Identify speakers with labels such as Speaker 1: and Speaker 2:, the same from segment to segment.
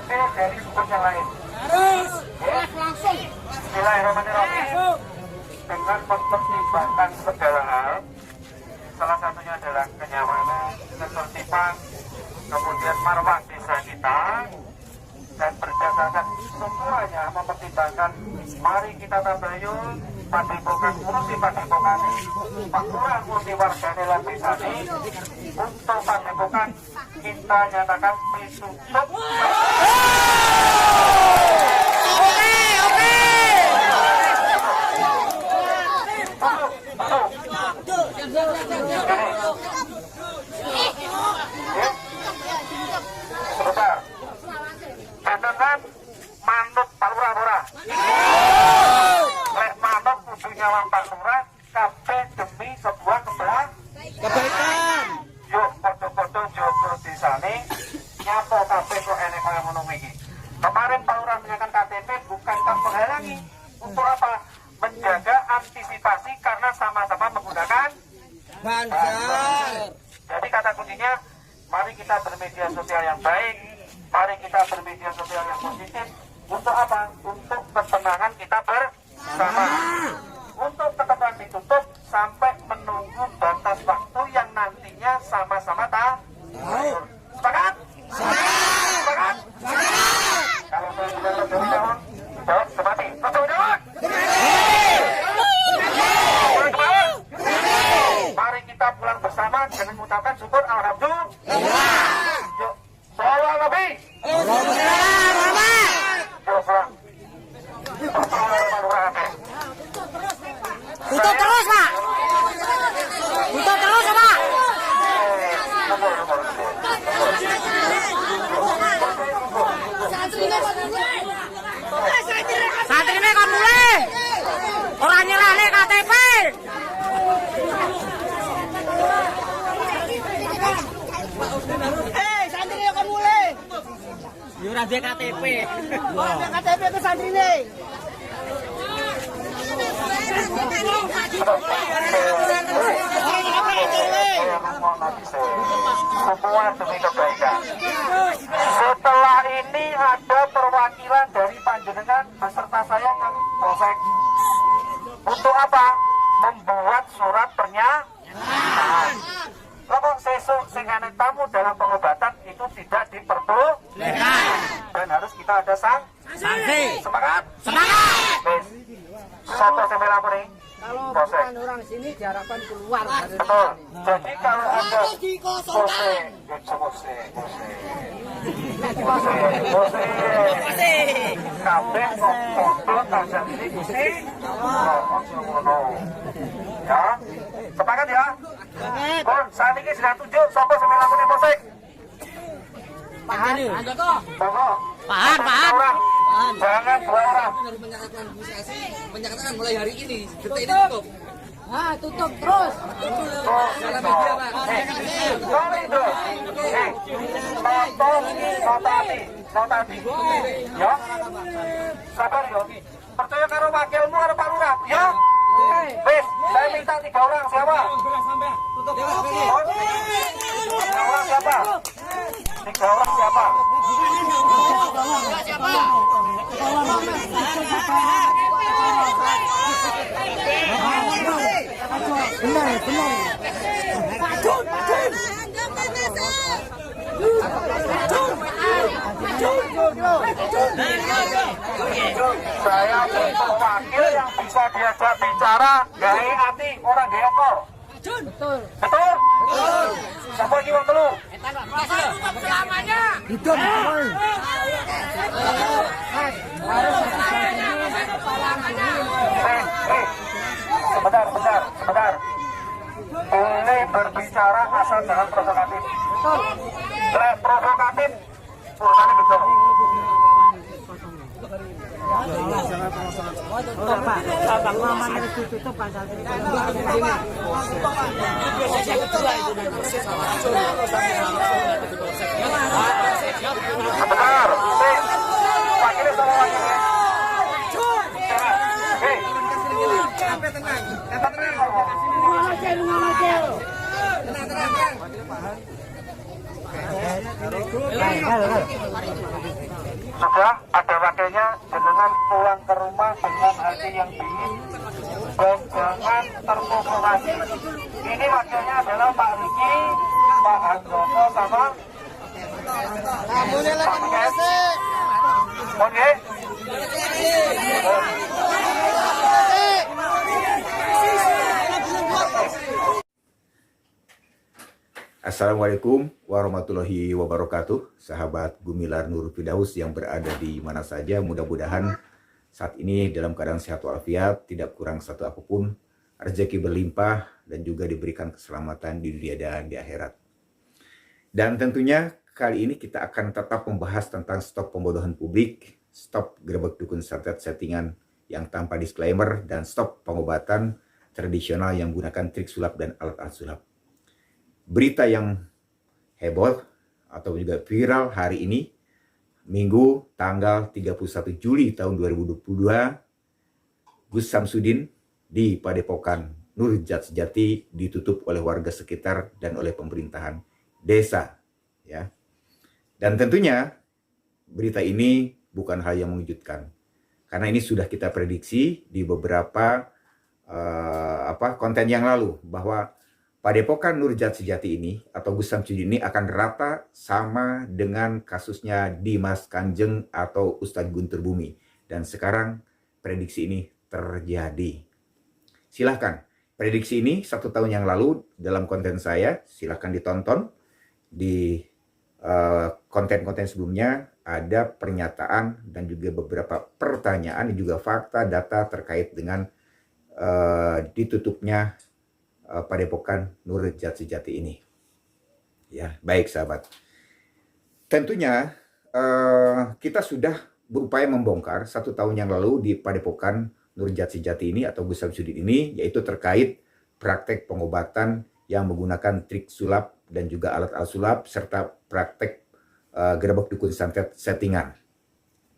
Speaker 1: lebih dari sukun yang lain.
Speaker 2: Harus langsung.
Speaker 1: Bismillahirrahmanirrahim. Dengan mempertimbangkan segala hal, salah satunya adalah kenyamanan, ketertiban, kemudian marwah desa kita, dan berdasarkan semuanya mempertimbangkan, mari kita tabayun padepokan ngurusi padepokan Pak Lurah ngurusi warga dalam desa ini. Untuk padepokan kita nyatakan ditutup. Sebentar, jenengan manut Pak Lurah ora? Lek manut kudu nyawang Pak Lurah, kabeh demi sebuah kebaikan. Yuk foto-foto jogo desane, nyapa kabeh kok enek kaya ngono iki. Kemarin Pak Lurah menyatakan KTP bukan tak menghalangi. Untuk apa? Menjaga antisipasi karena sama-sama menggunakan banser. Jadi kata kuncinya, mari kita bermedia sosial yang baik, mari kita bermedia sosial yang positif. Untuk apa? Untuk ketenangan kita bersama. Untuk ketenangan ditutup sampai menunggu batas waktu yang nantinya sama-sama tahu. Sepakat? Sepakat? Kalau saya tidak terjadi jawab, jawab semati. Jawab. Mari kita pulang bersama dengan mengucapkan syukur alhamdulillah. Yuk, sholawat Nabi. Yuk pulang.
Speaker 2: Tutup terus, Pak. Tutup terus, Pak. Santrine kon mulai. Ora nyerahne KTP. Santrine kon mulai. Yo ora duwe KTP. Ora duwe KTP ke santrine.
Speaker 1: Semua demi kebaikan. Setelah ini ada perwakilan dari panjenengan beserta saya ke Polsek. Untuk apa? Membuat surat pernyataan. Kalau sesuk sing ana tamu dalam pengobatan itu tidak diperbolehkan dan harus kita ada sanksi. Semangat? Semangat. Satu sampai lapor nih.
Speaker 3: Kalau bukan orang sini diharapkan keluar.
Speaker 1: Betul. Jadi kalau ada kabeh foto tajam ini gusti. Ya, sepakat ya. Bon, saat ini sudah tunjuk sopo sampai lapor nih Polsek.
Speaker 2: Paham.
Speaker 1: Paham. Jangan dua orang.
Speaker 4: Menyatakan mulai hari ini, detik ini tutup.
Speaker 3: Nah, tutup terus.
Speaker 4: Salah media, Pak.
Speaker 1: Sorry dong. Notati. Ya. Sabar yo. Percaya karo wakilmu karo Pak Lurah, ya. Wes, saya minta 3 orang siapa? Tutup. 3 orang siapa? 3 orang siapa?
Speaker 3: Benar.
Speaker 1: Saya butuh wakil yang bisa diajak bicara, gawe hati, orang gawe apa?
Speaker 3: Betul.
Speaker 1: Betul? Siapa yang wong telu?
Speaker 4: Selamanya.
Speaker 3: Hidup.
Speaker 1: Sebentar. Boleh berbicara asal jangan provokatif.
Speaker 3: Betul.
Speaker 1: Provokatif, urusannya betul.
Speaker 3: Pak, Muhammad harus ditutup Pak Santri.
Speaker 1: Benar. Wakilnya sama wakilnya.
Speaker 3: Tenang.
Speaker 1: Sudah ada wakilnya, jenengan pulang ke rumah dengan hati yang dingin dan jangan terprovokasi. Ini wakilnya adalah Pak Riki, Pak Handoko sama Pak Kes. Oke.
Speaker 5: Assalamualaikum warahmatullahi wabarakatuh. Sahabat Gumilar Nur Firdaus yang berada di mana saja, mudah-mudahan saat ini dalam keadaan sehat walafiat, tidak kurang satu apapun, rezeki berlimpah dan juga diberikan keselamatan di dunia dan di akhirat. Dan tentunya kali ini kita akan tetap membahas tentang stop pembodohan publik, stop gerbek dukun santet settingan yang tanpa disclaimer, dan stop pengobatan tradisional yang menggunakan trik sulap dan alat-alat sulap. Berita yang heboh atau juga viral hari ini, Minggu tanggal 31 Juli tahun 2022, Gus Samsudin di Padepokan Nurjat Sejati ditutup oleh warga sekitar dan oleh pemerintahan desa, ya. Dan tentunya berita ini bukan hal yang mengejutkan, karena ini sudah kita prediksi di beberapa konten yang lalu, bahwa Padepokan Nurjat Sejati ini atau Gus Samsudin ini akan rata sama dengan kasusnya Dimas Kanjeng atau Ustadz Guntur Bumi. Dan sekarang prediksi ini terjadi. Silahkan, prediksi ini 1 tahun yang lalu dalam konten saya, silahkan ditonton. Di konten-konten sebelumnya ada pernyataan dan juga beberapa pertanyaan dan juga fakta data terkait dengan ditutupnya Padepokan Nurjat Sejati ini. Ya, baik sahabat. Tentunya kita sudah berupaya membongkar 1 tahun yang lalu di Padepokan Nurjat Sejati ini atau Gus Samsudin ini, yaitu terkait praktek pengobatan yang menggunakan trik sulap dan juga alat-alat sulap serta praktek gerbek dukun santet settingan.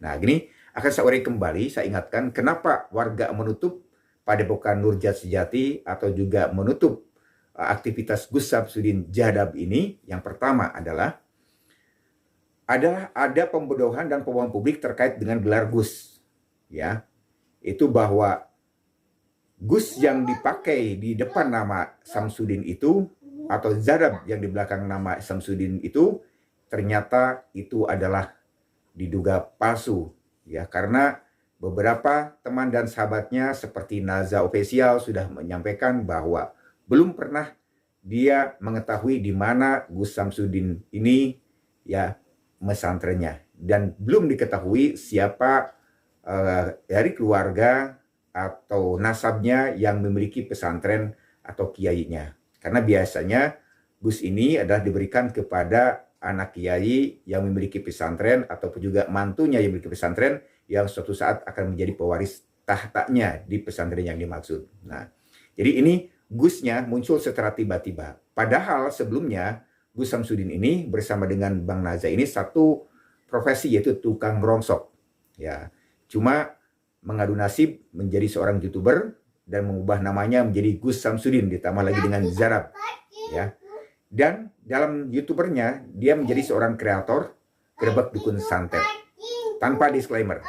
Speaker 5: Nah, gini akan saya urai kembali, saya ingatkan kenapa warga menutup Padepokan Nurjat Sejati atau juga menutup aktivitas Gus Samsudin Jadab ini. Yang pertama adalah ada pembodohan dan pembohongan publik terkait dengan gelar Gus, ya. Itu bahwa Gus yang dipakai di depan nama Samsudin itu atau Jadab yang di belakang nama Samsudin itu ternyata itu adalah diduga palsu, ya, karena beberapa teman dan sahabatnya seperti Naza Official sudah menyampaikan bahwa belum pernah dia mengetahui di mana Gus Samsudin ini, ya, mesantrennya, dan belum diketahui siapa dari keluarga atau nasabnya yang memiliki pesantren atau kiainya. Karena biasanya Gus ini adalah diberikan kepada anak kiai yang memiliki pesantren ataupun juga mantunya yang memiliki pesantren yang suatu saat akan menjadi pewaris tahtanya di pesantren yang dimaksud. Nah, jadi ini Gusnya muncul secara tiba-tiba. Padahal sebelumnya Gus Samsudin ini bersama dengan Bang Naza ini satu profesi, yaitu tukang rongsok. Ya, cuma mengadu nasib menjadi seorang YouTuber dan mengubah namanya menjadi Gus Samsudin ditambah lagi dengan Zarab. Ya. Dan dalam YouTubernya dia menjadi seorang kreator gerbek dukun santet tanpa disclaimer.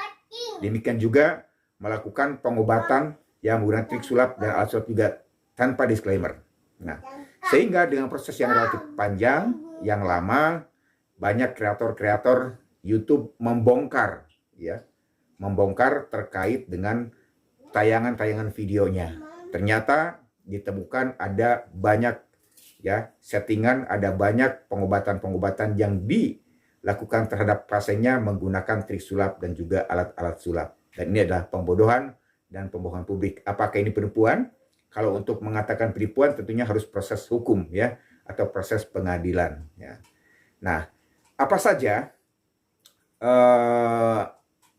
Speaker 5: Demikian juga melakukan pengobatan yang menggunakan trik sulap dan alat sulap juga tanpa disclaimer. Nah, sehingga dengan proses yang relatif panjang, yang lama, banyak kreator-kreator YouTube membongkar, ya, membongkar terkait dengan tayangan-tayangan videonya. Ternyata ditemukan ada banyak, ya, settingan, ada banyak pengobatan-pengobatan yang dilakukan terhadap pasiennya menggunakan trik sulap dan juga alat-alat sulap. Dan ini adalah pembodohan dan pembohongan publik. Apakah ini penipuan? Kalau untuk mengatakan penipuan tentunya harus proses hukum, ya, atau proses pengadilan, ya. Nah, apa saja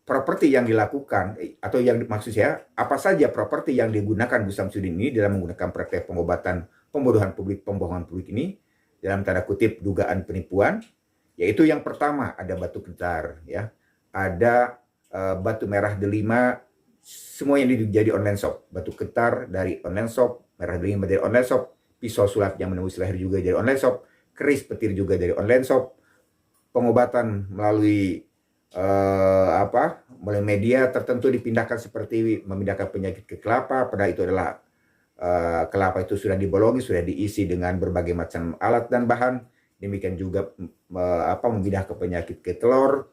Speaker 5: properti yang dilakukan atau yang maksud saya apa saja properti yang digunakan Gus Samsudin ini dalam menggunakan praktek pengobatan pembodohan publik, pembohongan publik ini dalam tanda kutip dugaan penipuan, yaitu yang pertama ada batu ketar, ya, ada batu merah delima, semua yang jadi online shop, batu ketar dari online shop, merah delima dari online shop, pisau sulap yang menembus leher juga dari online shop, keris petir juga dari online shop, pengobatan melalui mulai media tertentu dipindahkan seperti memindahkan penyakit ke kelapa, padahal itu adalah kelapa itu sudah dibolongi, sudah diisi dengan berbagai macam alat dan bahan. Demikian juga memindahkan penyakit ke telur.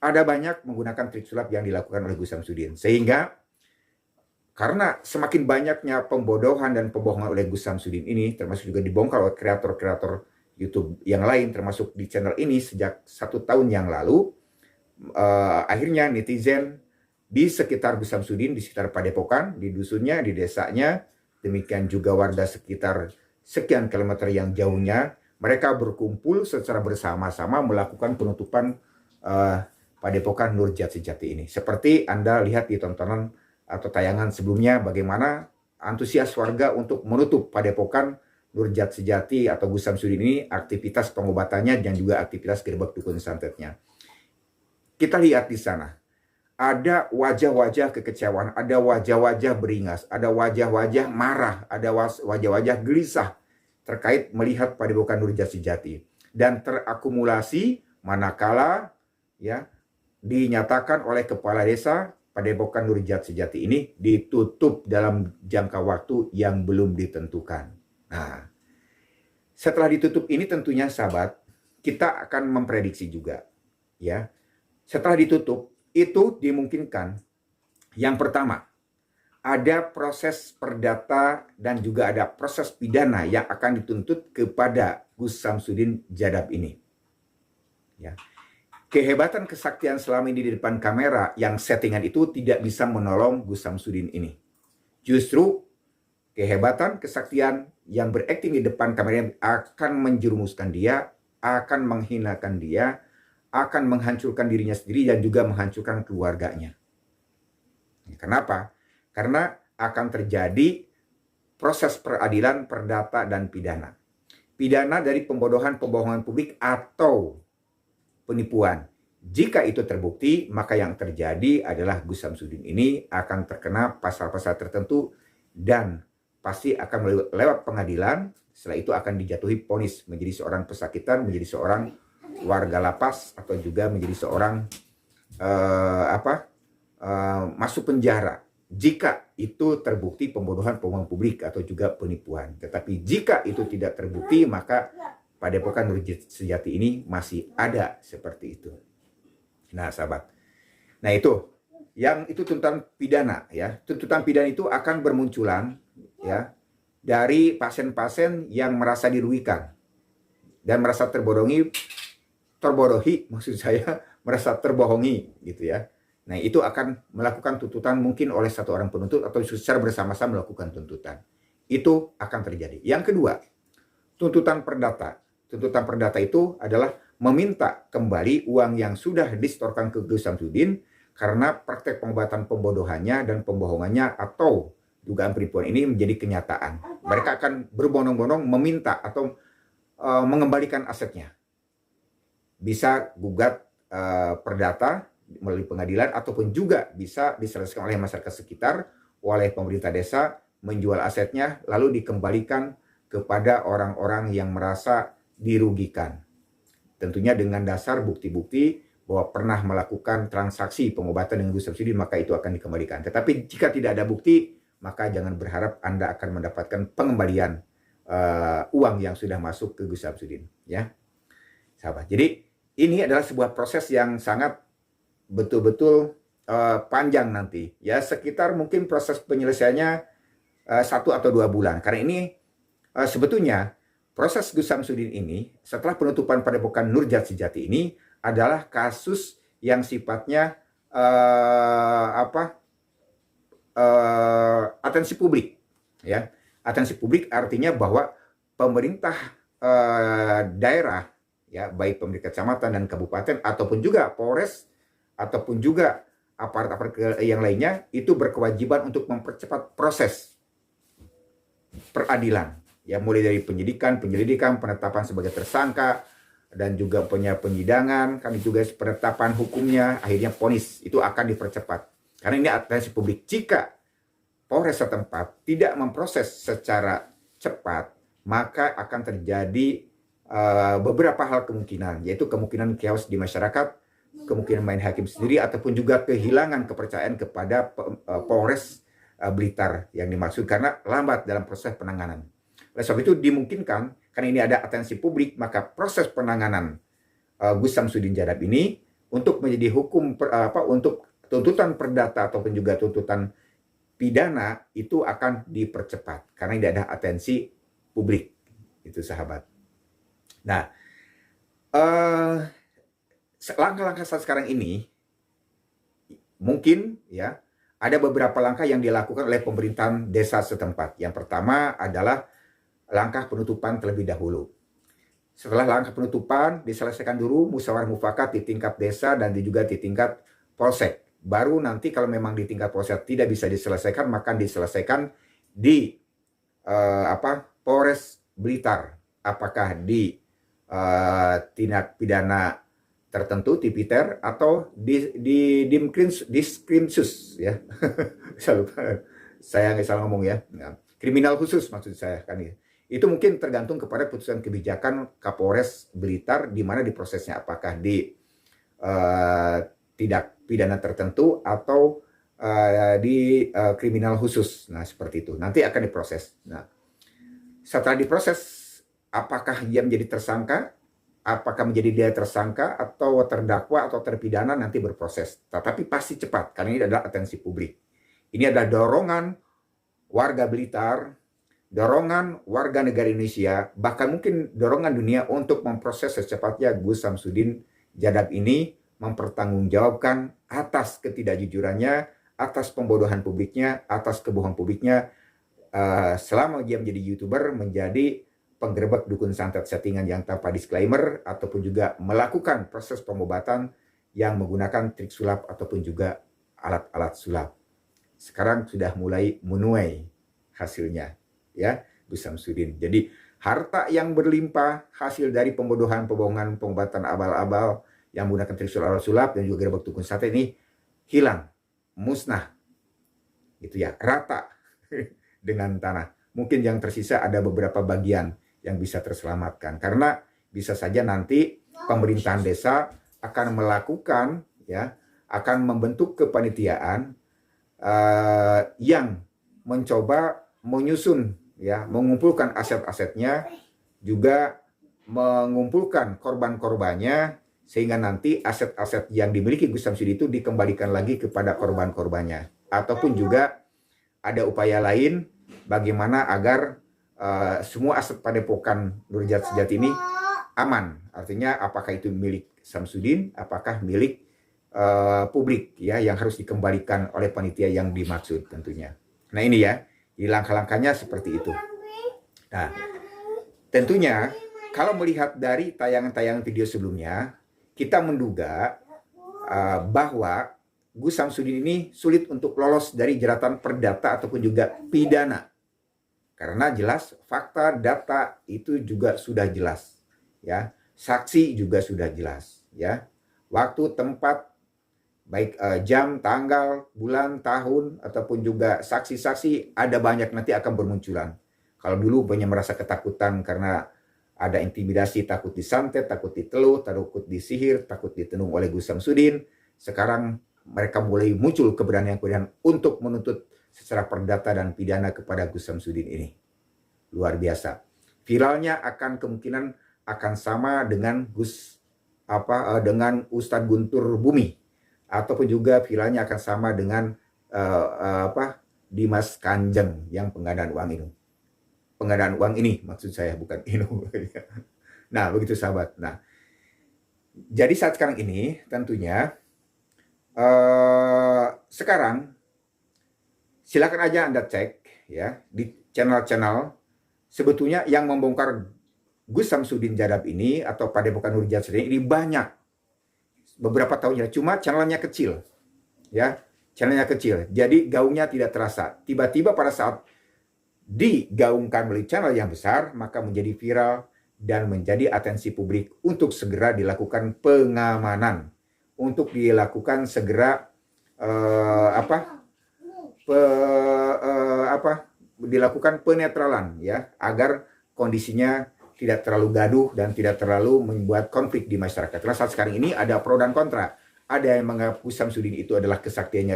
Speaker 5: Ada banyak menggunakan trik sulap yang dilakukan oleh Gus Samsudin. Sehingga karena semakin banyaknya pembodohan dan pembohongan oleh Gus Samsudin ini, termasuk juga dibongkar oleh kreator-kreator YouTube yang lain, termasuk di channel ini sejak 1 tahun yang lalu, akhirnya netizen di sekitar Gus Samsudin, di sekitar Padepokan, di dusunnya, di desanya, demikian juga warga sekitar sekian kilometer yang jauhnya, mereka berkumpul secara bersama-sama melakukan penutupan Padepokan Nurjat Sejati ini. Seperti Anda lihat di tontonan atau tayangan sebelumnya, bagaimana antusias warga untuk menutup Padepokan Nurjat Sejati atau Gus Samsudin ini, aktivitas pengobatannya dan juga aktivitas gerbek dukun santetnya. Kita lihat di sana, ada wajah-wajah kekecewaan, ada wajah-wajah beringas, ada wajah-wajah marah, ada wajah-wajah gelisah terkait melihat Padepokan Nurjat Sejati, dan terakumulasi manakala ya dinyatakan oleh kepala desa Padepokan Nurjat Sejati ini ditutup dalam jangka waktu yang belum ditentukan. Nah, setelah ditutup ini tentunya sahabat, kita akan memprediksi juga ya. Setelah ditutup itu dimungkinkan yang pertama ada proses perdata dan juga ada proses pidana yang akan dituntut kepada Gus Samsudin Jadab ini. Ya. Kehebatan kesaktian selama ini di depan kamera yang settingan itu tidak bisa menolong Gus Samsudin ini. Justru kehebatan kesaktian yang berakting di depan kamera akan menjerumuskan dia, akan menghinakan dia, akan menghancurkan dirinya sendiri dan juga menghancurkan keluarganya. Kenapa? Karena akan terjadi proses peradilan, perdata, dan pidana. Pidana dari pembodohan-pembohongan publik atau penipuan. Jika itu terbukti, maka yang terjadi adalah Gus Samsudin ini akan terkena pasal-pasal tertentu dan pasti akan lewat pengadilan. Setelah itu akan dijatuhi vonis menjadi seorang pesakitan, menjadi seorang warga lapas, atau juga menjadi seorang masuk penjara jika itu terbukti pembodohan publik atau juga penipuan. Tetapi jika itu tidak terbukti, maka Padepokan Nurjat Sejati ini masih ada seperti itu. Nah, sahabat. Nah, itu tuntutan pidana ya. Tuntutan pidana itu akan bermunculan ya dari pasien-pasien yang merasa dirugikan dan merasa terbodohi, maksud saya merasa terbohongi gitu ya. Nah, itu akan melakukan tuntutan mungkin oleh satu orang penuntut atau secara bersama-sama melakukan tuntutan. Itu akan terjadi. Yang kedua, tuntutan perdata. Tuntutan perdata itu adalah meminta kembali uang yang sudah disetorkan ke Gus Samsudin karena praktek pengobatan pembodohannya dan pembohongannya atau dugaan penipuan ini menjadi kenyataan. Mereka akan berbondong-bondong meminta atau mengembalikan asetnya. Bisa gugat perdata melalui pengadilan ataupun juga bisa diselesaikan oleh masyarakat sekitar, oleh pemerintah desa, menjual asetnya lalu dikembalikan kepada orang-orang yang merasa dirugikan. Tentunya dengan dasar bukti-bukti bahwa pernah melakukan transaksi pengobatan dengan Gus Samsudin, maka itu akan dikembalikan. Tetapi jika tidak ada bukti, maka jangan berharap Anda akan mendapatkan pengembalian uang yang sudah masuk ke Gus Samsudin, ya, sahabat. Jadi ini adalah sebuah proses yang sangat betul-betul panjang nanti, ya, sekitar mungkin proses penyelesaiannya 1 atau 2 bulan. Karena ini sebetulnya proses Gus Samsudin ini setelah penutupan Padepokan Nurjat Sejati ini adalah kasus yang sifatnya atensi publik, ya. Atensi publik artinya bahwa pemerintah daerah, ya, baik pemerintah kecamatan dan kabupaten ataupun juga Polres ataupun juga aparat-aparat yang lainnya itu berkewajiban untuk mempercepat proses peradilan, ya, mulai dari penyelidikan, penetapan sebagai tersangka dan juga punya penyidangan, kami juga penetapan hukumnya, akhirnya vonis itu akan dipercepat. Karena ini atensi publik. Jika Polres setempat tidak memproses secara cepat, maka akan terjadi beberapa hal kemungkinan, yaitu kemungkinan chaos di masyarakat, kemungkinan main hakim sendiri ataupun juga kehilangan kepercayaan kepada Polres Blitar yang dimaksud karena lambat dalam proses penanganan. Oleh sebab itu dimungkinkan karena ini ada atensi publik, maka proses penanganan Gus Samsudin Jadab ini untuk menjadi untuk tuntutan perdata ataupun juga tuntutan pidana itu akan dipercepat karena tidak ada atensi publik. Itu sahabat. Nah, langkah-langkah saat sekarang ini mungkin ya ada beberapa langkah yang dilakukan oleh pemerintahan desa setempat. Yang pertama adalah langkah penutupan terlebih dahulu. Setelah langkah penutupan diselesaikan dulu musyawarah mufakat di tingkat desa dan juga di tingkat polsek. Baru nanti kalau memang di tingkat polsek tidak bisa diselesaikan, maka diselesaikan di Polres Blitar. Apakah di tindak pidana tertentu Tipiter atau di Diskrimsus ya. Saya nggak salah ngomong ya. Nah, kriminal khusus maksud saya kan ya. Itu mungkin tergantung kepada putusan kebijakan Kapolres Blitar di mana diprosesnya, apakah di tindak pidana tertentu atau di kriminal khusus. Nah, seperti itu. Nanti akan diproses. Nah, setelah diproses, apakah dia menjadi tersangka, apakah menjadi dia tersangka atau terdakwa atau terpidana nanti berproses. Tetapi pasti cepat karena ini adalah atensi publik. Ini adalah dorongan warga Blitar, dorongan warga negara Indonesia, bahkan mungkin dorongan dunia untuk memproses secepatnya Gus Samsudin Jadab ini, mempertanggungjawabkan atas ketidakjujurannya, atas pembodohan publiknya, atas kebohongan publiknya, selama dia menjadi YouTuber, menjadi penggerebek dukun santet settingan yang tanpa disclaimer, ataupun juga melakukan proses pengobatan yang menggunakan trik sulap ataupun juga alat-alat sulap. Sekarang sudah mulai menuai hasilnya, ya, Gus Samsudin. Jadi harta yang berlimpah hasil dari pembodohan, pembohongan, pengobatan abal-abal yang menggunakan trik sulap dan juga gerebek dukun santet ini hilang, musnah, gitu ya, rata dengan tanah. Mungkin yang tersisa ada beberapa bagian yang bisa terselamatkan karena bisa saja nanti pemerintahan desa akan melakukan ya, akan membentuk kepanitiaan yang mencoba menyusun ya, mengumpulkan aset-asetnya, juga mengumpulkan korban-korbannya, sehingga nanti aset-aset yang dimiliki Gus Samsudin itu dikembalikan lagi kepada korban-korbannya. Ataupun juga ada upaya lain bagaimana agar semua aset padepokan Nurjat Sejati ini aman. Artinya apakah itu milik Samsudin, apakah milik publik ya, yang harus dikembalikan oleh panitia yang dimaksud tentunya. Nah ini ya, di langkah-langkahnya seperti itu. Nah, tentunya kalau melihat dari tayangan-tayangan video sebelumnya, kita menduga bahwa Gus Samsudin ini sulit untuk lolos dari jeratan perdata ataupun juga pidana. Karena jelas fakta data itu juga sudah jelas, ya. Saksi juga sudah jelas, ya. Waktu, tempat, baik jam, tanggal, bulan, tahun, ataupun juga saksi-saksi ada banyak nanti akan bermunculan. Kalau dulu banyak merasa ketakutan karena ada intimidasi, takut disantet, takut diteluh, takut disihir, takut ditenung oleh Gus Samsudin. Sekarang mereka mulai muncul keberanian-keberanian untuk menuntut secara perdata dan pidana kepada Gus Samsudin ini. Luar biasa. Viralnya akan kemungkinan akan sama dengan dengan Ustadz Guntur Bumi, ataupun juga viralnya akan sama dengan Dimas Kanjeng yang penggandaan uang ini. Penggandaan uang ini maksud saya, bukan Inu. Nah, begitu sahabat. Nah, jadi saat sekarang ini tentunya sekarang silakan aja Anda cek ya di channel-channel sebetulnya yang membongkar Gus Samsudin Jadab ini atau Padepokan Nurjat Sejati ini banyak. Beberapa tahunnya, cuma channelnya kecil. Ya, channelnya kecil. Jadi gaungnya tidak terasa. Tiba-tiba pada saat digaungkan melalui channel yang besar, maka menjadi viral dan menjadi atensi publik untuk segera dilakukan pengamanan, untuk dilakukan segera dilakukan penetralan ya, agar kondisinya tidak terlalu gaduh dan tidak terlalu membuat konflik di masyarakat. Karena saat sekarang ini ada pro dan kontra. Ada yang menganggap Gus Samsudin itu adalah kesaktian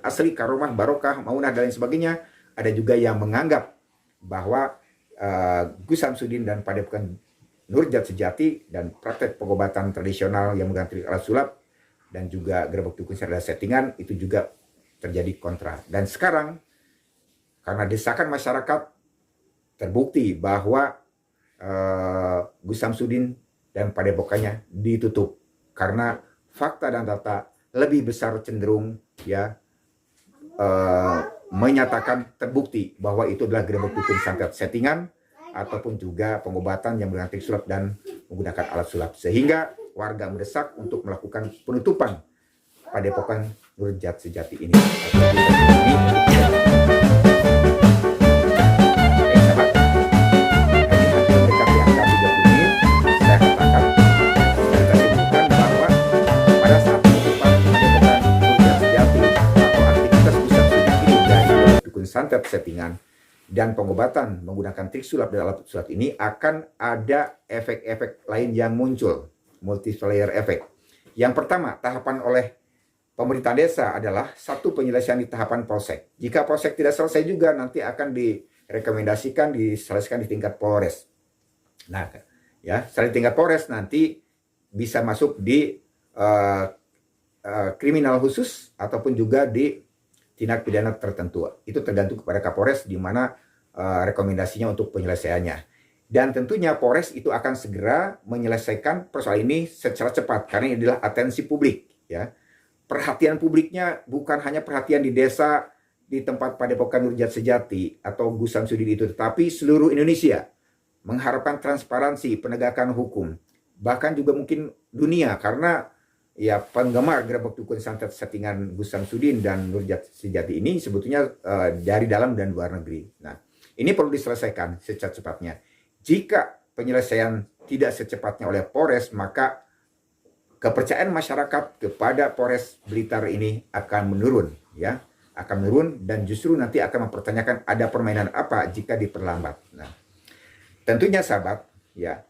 Speaker 5: asli, karomah, barokah, maunah, dan lain sebagainya. Ada juga yang menganggap bahwa Gus Samsudin dan Padepokan Nurjat Sejati dan praktek pengobatan tradisional yang mengganti alat sulap dan juga gerbek dukun serta settingan itu juga terjadi kontra. Dan sekarang karena desakan masyarakat terbukti bahwa Gus Samsudin dan Padepokannya ditutup karena fakta dan data lebih besar cenderung ya menyatakan terbukti bahwa itu adalah gerbek dukun santet settingan ataupun juga pengobatan yang menggunakan trik sulap dan menggunakan alat sulap, sehingga warga mendesak untuk melakukan penutupan Padepokan Nurjat Sejati ini. Santet settingan dan pengobatan menggunakan trik sulap dan alat sulap ini akan ada efek-efek lain yang muncul, multi-layer effect. Yang pertama, tahapan oleh pemerintah desa adalah satu, penyelesaian di tahapan polsek. Jika polsek tidak selesai juga, nanti akan direkomendasikan diselesaikan di tingkat Polres. Nah, ya, setelah di tingkat Polres nanti bisa masuk di kriminal khusus ataupun juga di tindak pidana tertentu. Itu tergantung kepada Kapolres di mana rekomendasinya untuk penyelesaiannya. Dan tentunya Polres itu akan segera menyelesaikan persoalan ini secara cepat karena ini adalah atensi publik, ya. Perhatian publiknya bukan hanya perhatian di desa, di tempat Padepokan Nurjat Sejati atau Gus Samsudin itu, tetapi seluruh Indonesia mengharapkan transparansi penegakan hukum, bahkan juga mungkin dunia, karena ya penggemar gerbek dukun santet settingan Gus Samsudin dan Nurjat Sejati ini sebetulnya dari dalam dan luar negeri. Nah, ini perlu diselesaikan secepatnya. Jika penyelesaian tidak secepatnya oleh Polres, maka kepercayaan masyarakat kepada Polres Blitar ini akan menurun, ya, akan menurun dan justru nanti akan mempertanyakan ada permainan apa jika diperlambat. Nah, tentunya sahabat, ya.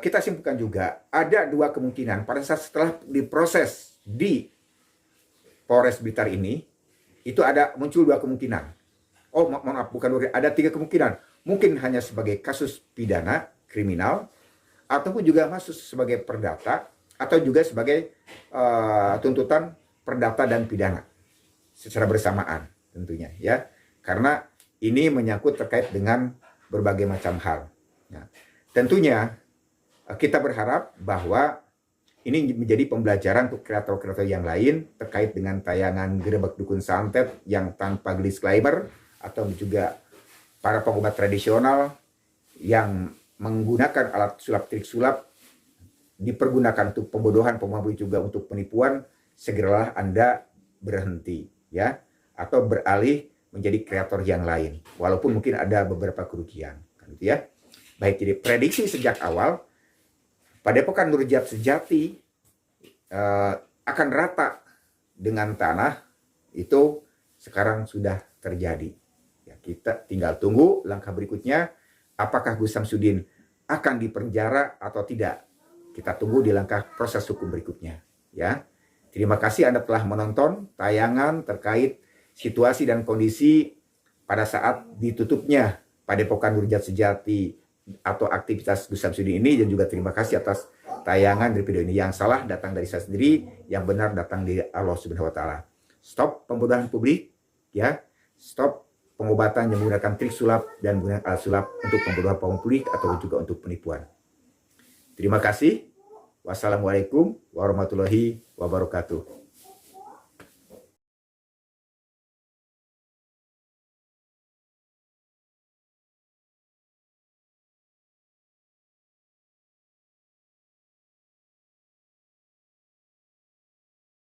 Speaker 5: Kita simpulkan juga ada dua kemungkinan pada saat setelah diproses di Polres Blitar ini itu ada muncul dua kemungkinan. Oh maaf, bukan, ada tiga kemungkinan. Mungkin hanya sebagai kasus pidana kriminal ataupun juga masuk sebagai perdata atau juga sebagai tuntutan perdata dan pidana secara bersamaan tentunya, ya, karena ini menyangkut terkait dengan berbagai macam hal. Nah, tentunya kita berharap bahwa ini menjadi pembelajaran untuk kreator-kreator yang lain terkait dengan tayangan gerbek dukun santet yang tanpa disclaimer atau juga para pengobat tradisional yang menggunakan alat sulap trik sulap dipergunakan untuk pembodohan, pemabuk juga untuk penipuan. Segeralah Anda berhenti, ya, atau beralih menjadi kreator yang lain walaupun mungkin ada beberapa kerugian, kan gitu ya. Baik, jadi prediksi sejak awal Padepokan Nurjat Sejati akan rata dengan tanah itu sekarang sudah terjadi. Ya, kita tinggal tunggu langkah berikutnya, apakah Gus Samsudin akan dipenjara atau tidak. Kita tunggu di langkah proses hukum berikutnya, ya. Terima kasih Anda telah menonton tayangan terkait situasi dan kondisi pada saat ditutupnya Padepokan Nurjat Sejati atau aktivitas Gus Samsudin ini, dan juga terima kasih atas tayangan dari video ini. Yang salah datang dari saya sendiri, yang benar datang dari Allah Subhanahu wa taala. Stop pembodohan publik, ya. Stop pengobatan yang menggunakan trik sulap dan menggunakan alat sulap untuk pembodohan publik atau juga untuk penipuan. Terima kasih. Wassalamualaikum warahmatullahi wabarakatuh.